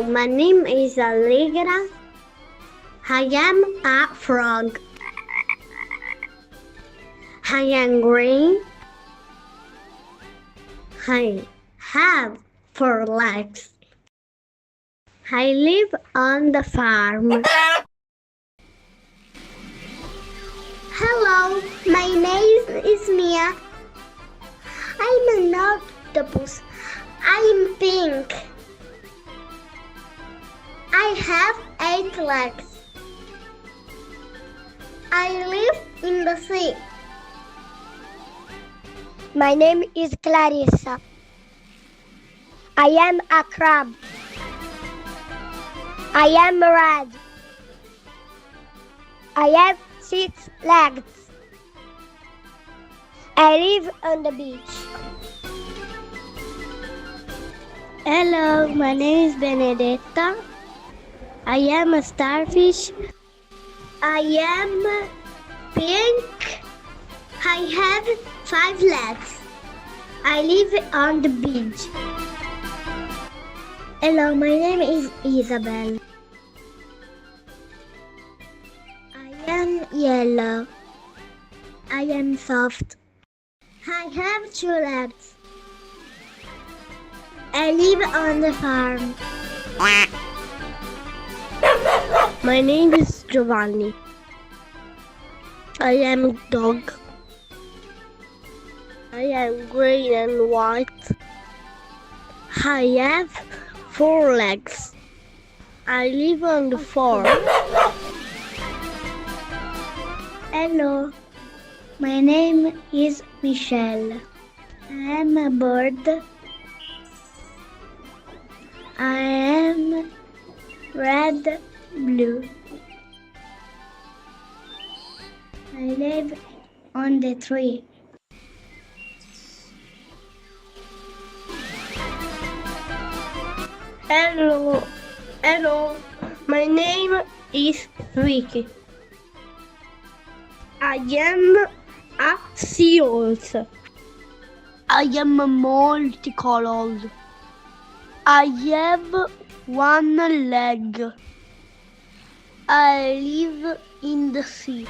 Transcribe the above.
my name is Allegra. I am a frog. I am green. I have 4 legs. I live on the farm. Hello, my name is Mia. I'm an octopus. I'm pink. I have 8 legs. I live in the sea. My name is Clarissa. I am a crab. I am red. I have 6 legs. I live on the beach. Hello, my name is Benedetta. I am a starfish. I am pink. I have 5 legs. I live on the beach. Hello, my name is Isabel. I am yellow. I am soft. I have 2 legs. I live on the farm. My name is Giovanni. I am a dog. I am grey and white. I have 4 legs. I live on the farm. Hello, my name is Michelle. I am a bird. I am red, blue. I live on the tree. Hello, my name is Vicky. I am a SeaWorld. I am multicolored. I have 1 leg. I live in the sea.